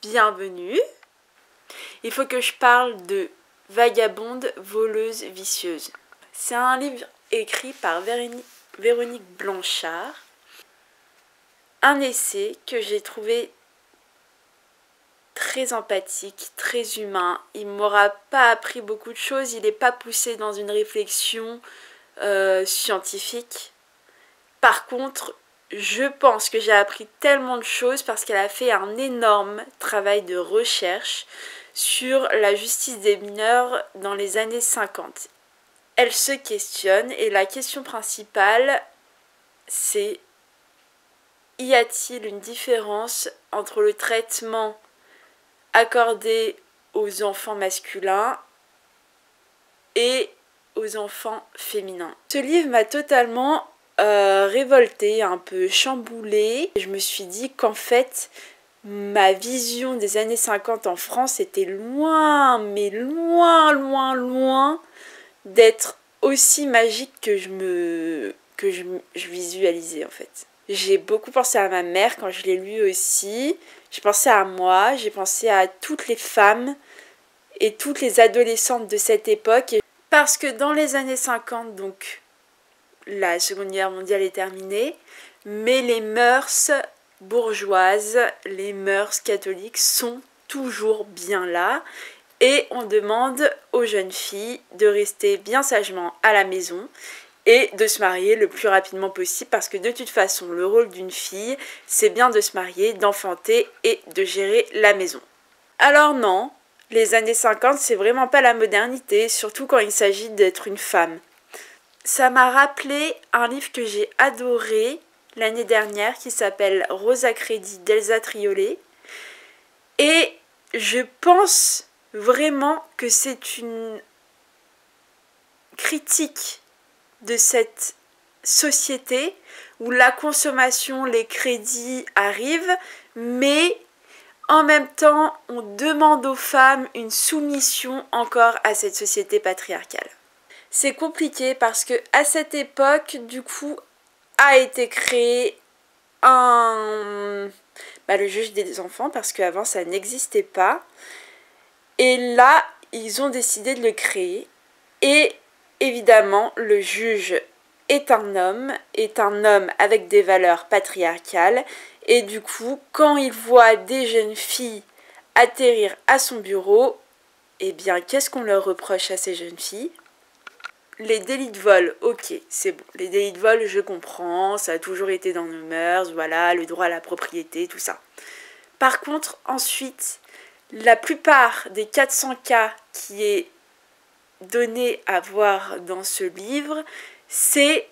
bienvenue. Il faut que je parle de Vagabonde, voleuse, vicieuse. C'est un livre écrit par Véronique Blanchard. Un essai que j'ai trouvé très empathique, très humain. Il m'aura pas appris beaucoup de choses, il n'est pas poussé dans une réflexion scientifique. Par contre, je pense que j'ai appris tellement de choses parce qu'elle a fait un énorme travail de recherche sur la justice des mineurs dans les années 50. Elle se questionne et la question principale, c'est: y a-t-il une différence entre le traitement accordé aux enfants masculins et aux enfants féminins? Ce livre m'a totalement révoltée, un peu chamboulée. Je me suis dit qu'en fait, ma vision des années 50 en France était loin, mais loin, loin, loin d'être aussi magique que je visualisais en fait. J'ai beaucoup pensé à ma mère quand je l'ai lu aussi. J'ai pensé à moi, j'ai pensé à toutes les femmes et toutes les adolescentes de cette époque. Parce que dans les années 50, donc la Seconde Guerre mondiale est terminée, mais les mœurs bourgeoises, les mœurs catholiques sont toujours bien là. Et on demande aux jeunes filles de rester bien sagement à la maison et de se marier le plus rapidement possible parce que de toute façon, le rôle d'une fille, c'est bien de se marier, d'enfanter et de gérer la maison. Alors non, les années 50, c'est vraiment pas la modernité, surtout quand il s'agit d'être une femme. Ça m'a rappelé un livre que j'ai adoré l'année dernière qui s'appelle Rose à crédit d'Elsa Triolet. Et je pense vraiment que c'est une critique de cette société où la consommation, les crédits arrivent, mais en même temps, on demande aux femmes une soumission encore à cette société patriarcale. C'est compliqué parce que à cette époque, du coup, a été créé le juge des enfants parce qu'avant ça n'existait pas. Et là, ils ont décidé de le créer. Et évidemment, le juge est un homme avec des valeurs patriarcales. Et du coup, quand il voit des jeunes filles atterrir à son bureau, eh bien, qu'est-ce qu'on leur reproche à ces jeunes filles ? Les délits de vol, ok, c'est bon. Les délits de vol, je comprends, ça a toujours été dans nos mœurs, voilà, le droit à la propriété, tout ça. Par contre, ensuite, la plupart des 400 cas qui est donné à voir dans ce livre, c'est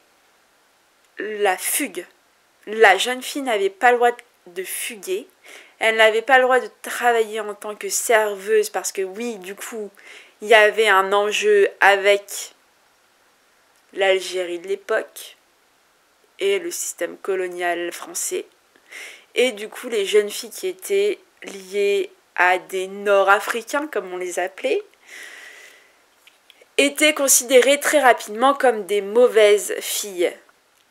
la fugue. La jeune fille n'avait pas le droit de fuguer, elle n'avait pas le droit de travailler en tant que serveuse parce que oui, du coup, il y avait un enjeu avec l'Algérie de l'époque et le système colonial français. Et du coup, les jeunes filles qui étaient liées à des Nord-Africains, comme on les appelait, étaient considérées très rapidement comme des mauvaises filles.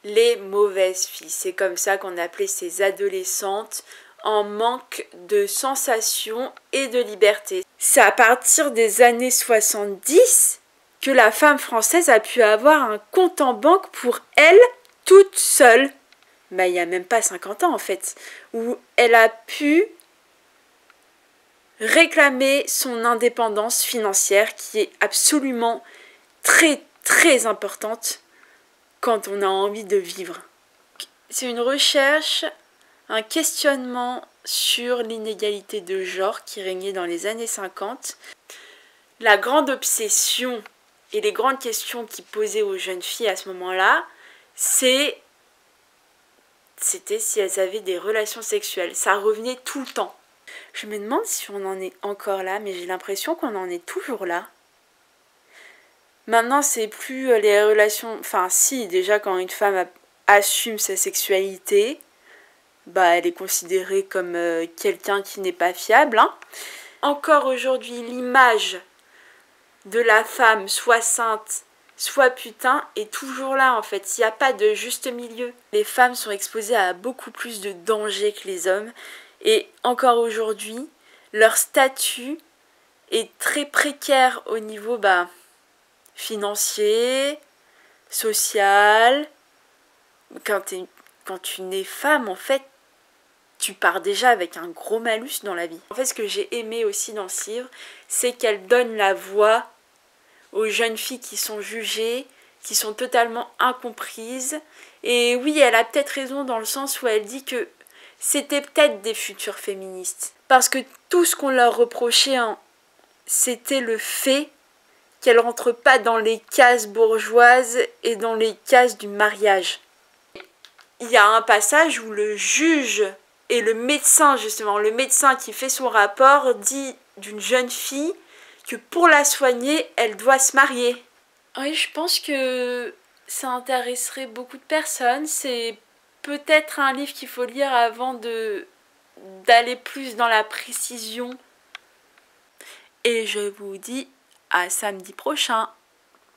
Les mauvaises filles, c'est comme ça qu'on appelait ces adolescentes en manque de sensations et de liberté. C'est à partir des années 70 que la femme française a pu avoir un compte en banque pour elle, toute seule. Il n'y a même pas 50 ans en fait, où elle a pu réclamer son indépendance financière qui est absolument très très importante quand on a envie de vivre. C'est une recherche, un questionnement sur l'inégalité de genre qui régnait dans les années 50. La grande obsession et les grandes questions qui posaient aux jeunes filles à ce moment-là, c'était si elles avaient des relations sexuelles. Ça revenait tout le temps. Je me demande si on en est encore là, mais j'ai l'impression qu'on en est toujours là. Maintenant, c'est plus les relations... Enfin, si, déjà, quand une femme assume sa sexualité, elle est considérée comme quelqu'un qui n'est pas fiable. Hein. Encore aujourd'hui, l'image de la femme soit sainte, soit putain est toujours là en fait. Il n'y a pas de juste milieu. Les femmes sont exposées à beaucoup plus de dangers que les hommes. Et encore aujourd'hui, leur statut est très précaire au niveau financier, social. Quand tu nais femme, en fait, tu pars déjà avec un gros malus dans la vie. En fait, ce que j'ai aimé aussi dans ce livre, c'est qu'elle donne la voix aux jeunes filles qui sont jugées, qui sont totalement incomprises. Et oui, elle a peut-être raison dans le sens où elle dit que c'était peut-être des futures féministes. Parce que tout ce qu'on leur reprochait, c'était le fait qu'elles ne rentrent pas dans les cases bourgeoises et dans les cases du mariage. Il y a un passage où le juge et le médecin, justement, le médecin qui fait son rapport dit d'une jeune fille que pour la soigner, elle doit se marier. Oui, je pense que ça intéresserait beaucoup de personnes. C'est peut-être un livre qu'il faut lire avant d'aller plus dans la précision. Et je vous dis à samedi prochain.